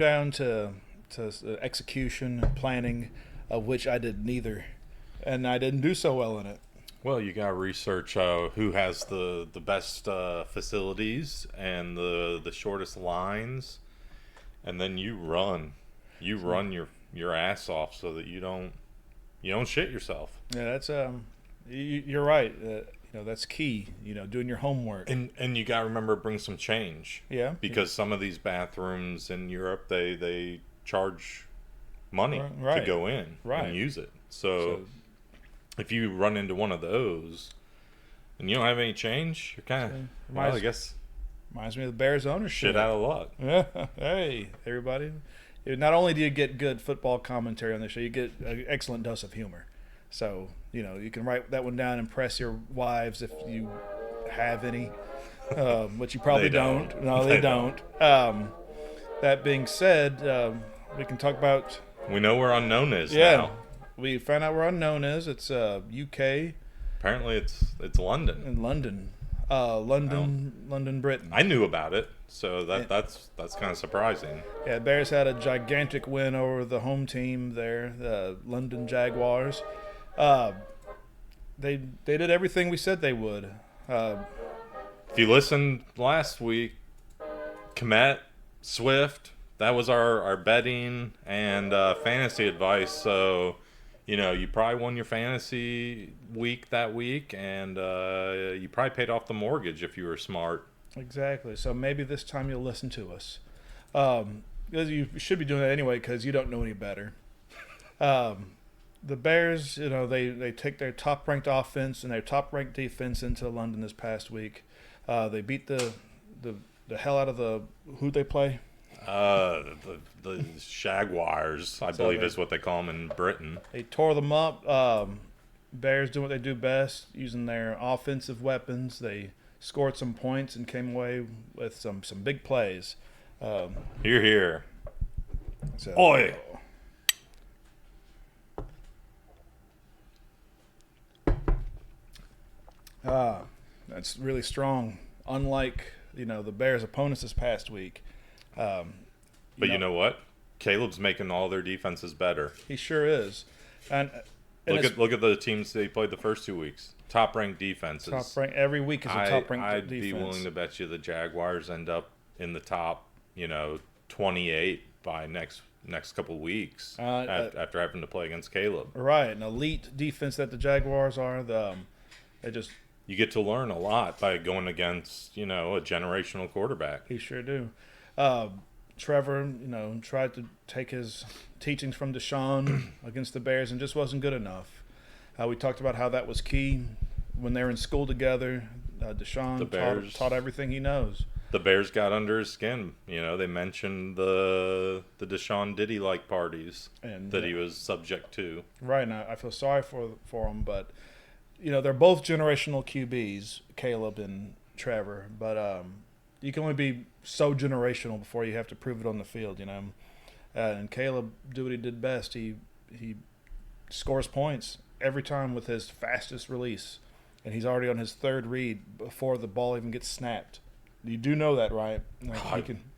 down to execution, planning, of which I did neither, and I didn't do so well in it. Well, you got to research who has the best facilities and the shortest lines, and then you run your ass off so that you don't shit yourself. Yeah, that's you're right. That's key. Doing your homework. And you got to remember bring some change. Yeah, Because some of these bathrooms in Europe they charge money right, to go in right. and use it. So if you run into one of those and you don't have any change, you're kind of, well, I guess, reminds me of the Bears ownership. shit out of luck. Yeah. Hey, everybody. Not only do you get good football commentary on the show, you get an excellent dose of humor. So, you can write that one down and impress your wives if you have any, but you probably They don't. No, they don't. That being said, we can talk about... We know where Unknown is now. We found out where Unknown is. It's UK. Apparently it's London. In London. London, Britain. I knew about it, so that's kind of surprising. Yeah, Bears had a gigantic win over the home team there, the London Jaguars. They did everything we said they would. If you listened last week, Komet, Swift, that was our betting and fantasy advice. So, you probably won your fantasy week that week, and you probably paid off the mortgage if you were smart. Exactly. So maybe this time you'll listen to us. You should be doing that anyway because you don't know any better. The Bears, they take their top-ranked offense and their top-ranked defense into London this past week. They beat the hell out of who'd they play? The Jaguars, I believe is what they call them in Britain. They tore them up. Bears doing what they do best, using their offensive weapons. They scored some points and came away with some big plays. Here. So, Oi! That's really strong. Unlike the Bears' opponents this past week. But you know what? Caleb's making all their defenses better. He sure is. And look at the teams they played the first 2 weeks. Top ranked defenses. Top ranked every week is a top ranked I'd defense. be willing to bet you the Jaguars end up in the top, 28 by next couple weeks after having to play against Caleb. Right, an elite defense that the Jaguars are. You get to learn a lot by going against, a generational quarterback. He sure do. Trevor, tried to take his teachings from Deshaun against the Bears and just wasn't good enough. We talked about how that was key when they were in school together. Deshaun taught everything he knows. The Bears got under his skin. They mentioned the Deshaun Diddy-like parties that he was subject to. Right, and I feel sorry for him, but they're both generational QBs, Caleb and Trevor, but you can only be so generational before you have to prove it on the field, and Caleb did what he did best. He scores points every time with his fastest release, and he's already on his third read before the ball even gets snapped. You do know that, right?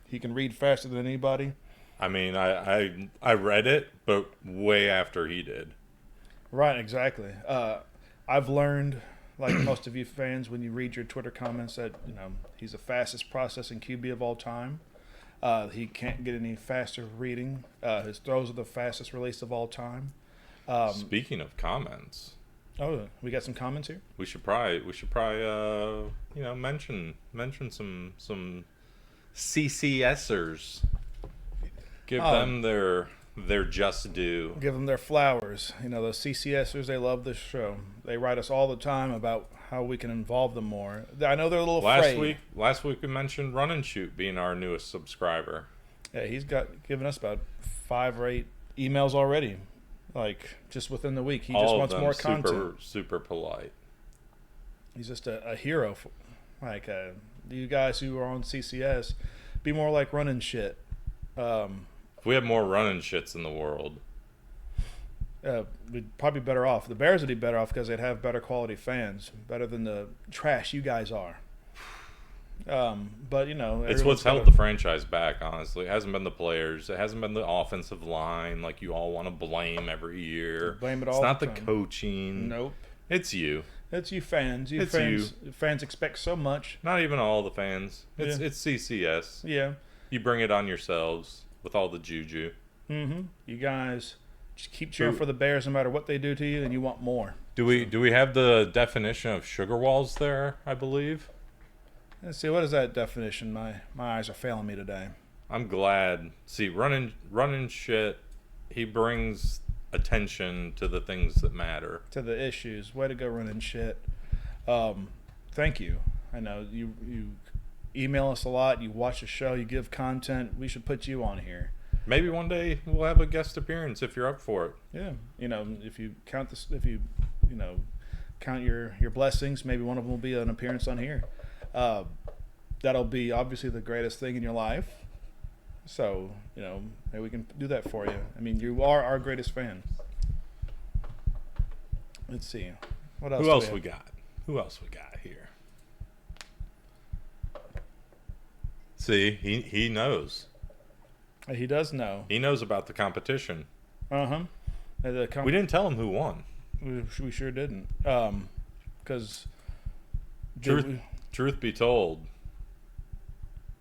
He can read faster than anybody. I mean, I read it, but way after he did. Right, exactly. I've learned, like most of you fans, when you read your Twitter comments, that he's the fastest processing QB of all time. He can't get any faster reading. His throws are the fastest release of all time. Speaking of comments, we got some comments here. We should probably mention some CCSers. Give them their just due. Give them their flowers. Those CCSers, they love this show. They write us all the time about how we can involve them more. I know they're a little afraid. Last week we mentioned Run and Shoot being our newest subscriber. Yeah, he's given us about 5 or 8 emails already. Like, just within the week. He just wants more content. Super polite. He's just a hero. You guys who are on CCS, be more like Running Shit. If we had more running shits in the world, we'd probably be better off. The Bears would be better off because they'd have better quality fans, better than the trash you guys are. But it's everyone's what's held gotta- the franchise back. Honestly, it hasn't been the players. It hasn't been the offensive line, like you all want to blame every year. Blame it It's all not the the time. coaching. Nope. It's you. It's you fans. It's Fans expect so much. Not even all the fans. It's Yeah. it's CCS. Yeah. You bring it on yourselves with all the juju. Mm-hmm. You guys just keep cheering Who- for the Bears no matter what they do to you, and you want more. Do we have the definition of sugar walls there? I believe. Let's see, what is that definition? My eyes are failing me today. I'm glad. See, running shit. He brings attention to the things that matter. To the issues. Way to go running shit. Thank you. I know you email us a lot, you watch the show, you give content. We should put you on here. Maybe one day we'll have a guest appearance if you're up for it. Yeah. If you count this, if you count your blessings, maybe one of them will be an appearance on here. That'll be obviously the greatest thing in your life. So, maybe we can do that for you. I mean, you are our greatest fan. Let's see. What else? Who else we got? Who else we got here? See, he knows. He does know. He knows about the competition. Uh-huh. We didn't tell him who won. We sure didn't. Because Truth be told,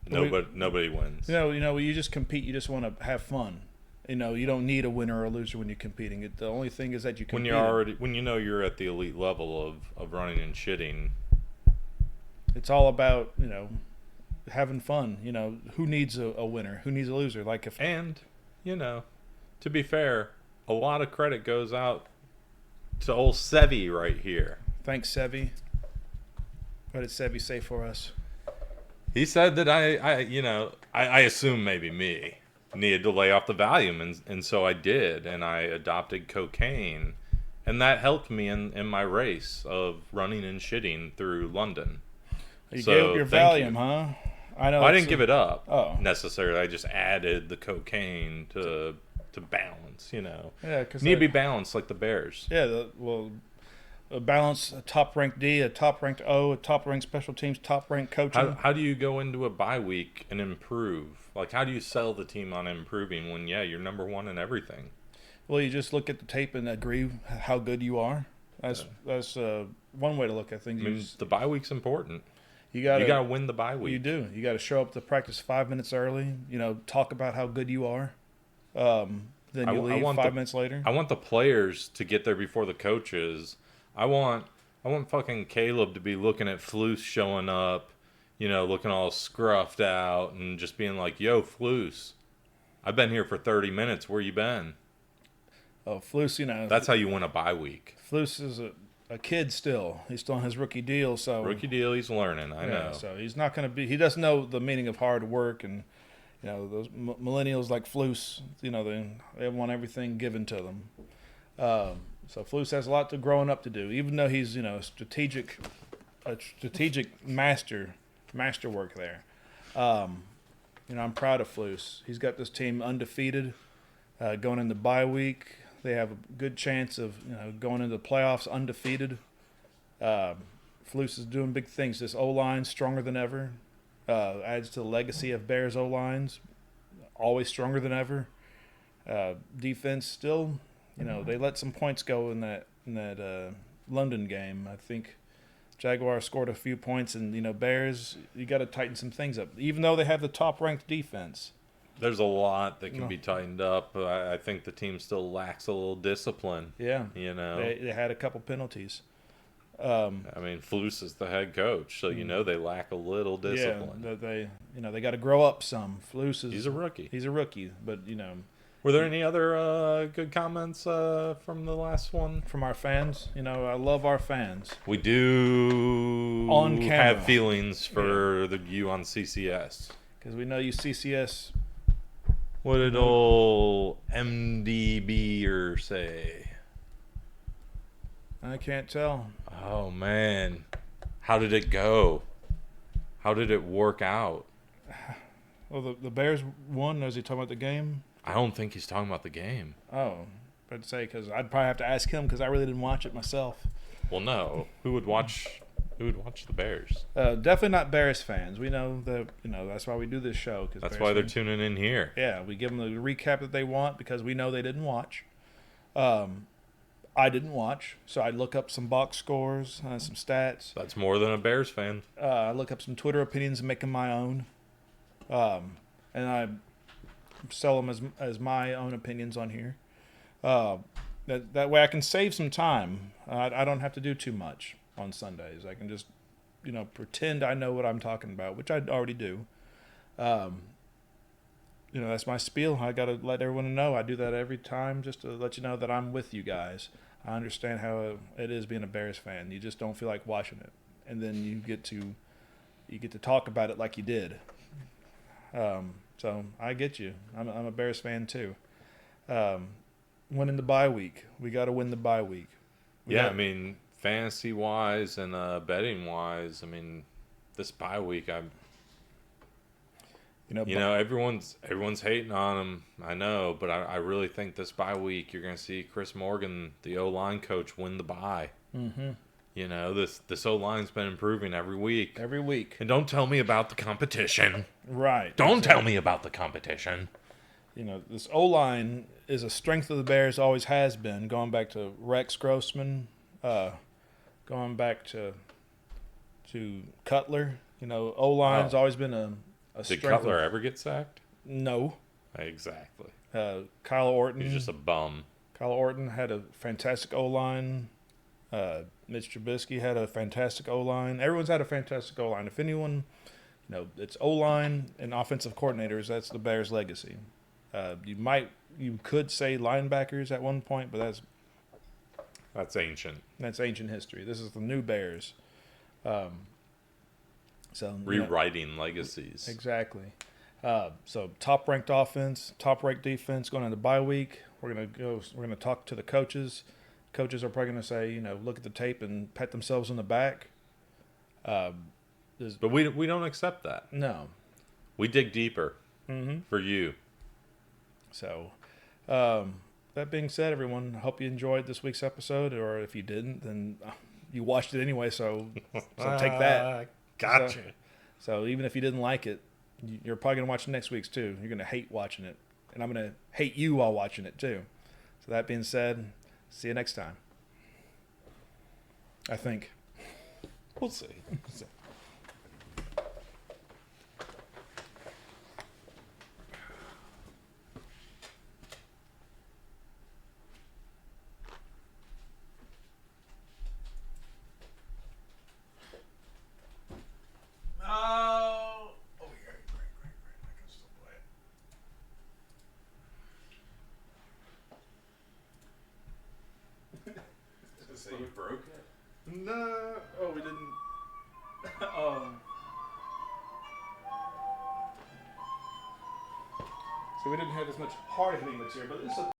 nobody wins. You just compete. You just want to have fun. You don't need a winner or a loser when you're competing. The only thing is that you compete. When you're at the elite level of running and shitting. It's all about having fun. Who needs a winner? Who needs a loser? To be fair, a lot of credit goes out to old Sevi right here. Thanks, Sevi. What did Sevi say for us? He said that I assume maybe me needed to lay off the Valium, and so I did, and I adopted cocaine, and that helped me in my race of running and shitting through London. You gave up your Valium, huh? I know. I didn't give it up necessarily. I just added the cocaine to balance. Yeah, because need to be balanced like the Bears. Yeah, a balance, a top-ranked D, a top-ranked O, a top-ranked special teams, top-ranked coaching. How do you go into a bye week and improve? Like, how do you sell the team on improving when, you're number one in everything? Well, you just look at the tape and agree how good you are. That's one way to look at things. I mean, the bye week's important. You got to win the bye week. You do. You got to show up to practice 5 minutes early. Talk about how good you are. Then you leave 5 minutes later. I want the players to get there before the coaches. I want fucking Caleb to be looking at Flus showing up, looking all scruffed out and just being like, "Yo, Flus, I've been here for 30 minutes. Where you been?" Oh, Flus, That's how you win a bye week. Flus is a kid still. He's still on his rookie deal, so he's learning. I know. So he's not going to be. He doesn't know the meaning of hard work, and those millennials like Flus, they want everything given to them. So Flus has a lot to growing up to do, even though he's a strategic masterwork there. I'm proud of Flus. He's got this team undefeated, going into bye week. They have a good chance of going into the playoffs undefeated. Flus is doing big things. This O-line stronger than ever. Adds to the legacy of Bears O-lines, always stronger than ever. Defense still, they let some points go in that London game. I think Jaguars scored a few points, and Bears, you got to tighten some things up. Even though they have the top-ranked defense, there's a lot that can be tightened up. I think the team still lacks a little discipline. Yeah, they had a couple penalties. Flus is the head coach, so they lack a little discipline. Yeah, they got to grow up some. He's a rookie. He's a rookie, but Were there any other good comments from the last one? From our fans? I love our fans. We do on camera have feelings for you on CCS. Because we know you CCS. What did old MDB say? I can't tell. Oh, man. How did it go? How did it work out? Well, the Bears won. Is he talking about the game? I don't think he's talking about the game. Oh, because I'd probably have to ask him because I really didn't watch it myself. Well, no. Who would watch Who would watch the Bears? Definitely not Bears fans. We know that, that's why we do this show. That's Bears why they're fans, tuning in here. yeah, we give them the recap that they want because we know they didn't watch. I didn't watch, so I look up some box scores, some stats. That's more than a Bears fan. I look up some Twitter opinions and make them my own. And I sell them as my own opinions on here. That way I can save some time. I don't have to do too much on Sundays. I can just, pretend I know what I'm talking about, which I already do. That's my spiel. I got to let everyone know. I do that every time just to let you know that I'm with you guys. I understand how it is being a Bears fan. You just don't feel like watching it. And then you get to talk about it like you did. So I get you. I'm a Bears fan too. Winning the bye week. We got to win the bye week. Fantasy wise and betting wise, this bye week, everyone's hating on him. I know, but I really think this bye week you're going to see Chris Morgan, the O-line coach, win the bye. Mm-hmm. This O-line's been improving every week. Every week. And don't tell me about the competition. Right. Don't tell me about the competition. This O-line is a strength of the Bears, always has been, going back to Rex Grossman, going back to Cutler. O-line's always been a Did Cutler ever get sacked? No. Exactly. Kyle Orton. He's just a bum. Kyle Orton had a fantastic O-line. Mitch Trubisky had a fantastic O-line. Everyone's had a fantastic O-line. If anyone, it's O-line and offensive coordinators, that's the Bears' legacy. You could say linebackers at one point, but that's ancient. That's ancient history. This is the new Bears. Rewriting legacies. Exactly. So top-ranked offense, top-ranked defense going into bye week. We're gonna talk to the coaches. Coaches are probably gonna say, look at the tape and pat themselves on the back. But we don't accept that. No. We dig deeper Mm-hmm. for you. So, that being said, everyone, I hope you enjoyed this week's episode, or if you didn't, then you watched it anyway, so take that. Gotcha. So even if you didn't like it, you're probably going to watch next week's too. You're going to hate watching it, and I'm going to hate you while watching it too. So that being said, see you next time. I think. We'll see. So you broke it? No. Oh, we didn't. So we didn't have as much hard hitting material, but it's a